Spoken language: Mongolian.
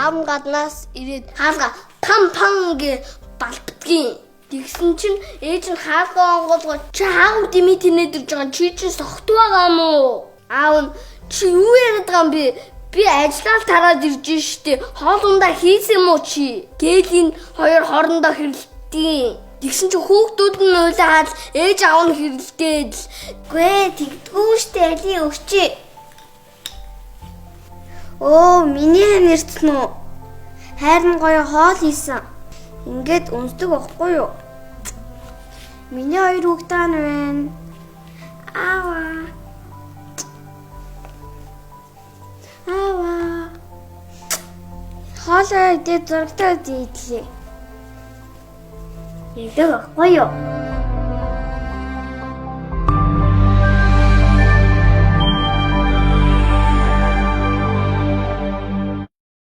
аав нь гаднаас ирээд хаалга пам гэ балтдгийн. Тэгсэн чинь ээж нь хаалгаа онгоолгоо чи аав дими тэнэдэрж байгаа чи согт байгаа мó? Аав нь чи юу яриад байгаа юм бэ? Би ажиллаад тараад ирж штэ. Хоолундаа хийсэн юм уу чи? Гээлийн хоёр хоорондоо хэрэлдээ. Тэгсэн чи хүүхдүүд нь уйлаад ээж аав нь хэрэлдээд. Гүй тэгдгүү штэ али өгчээ. Оо миний нэрт нь хайрн гоё хоол хийсэн. Ингээд үнсдэг байхгүй юу? Миний хоёр хүүхдээ нь байна. Аава. Хоолой идээд зурагтаа идэлээ. Ядаг байхгүй юу?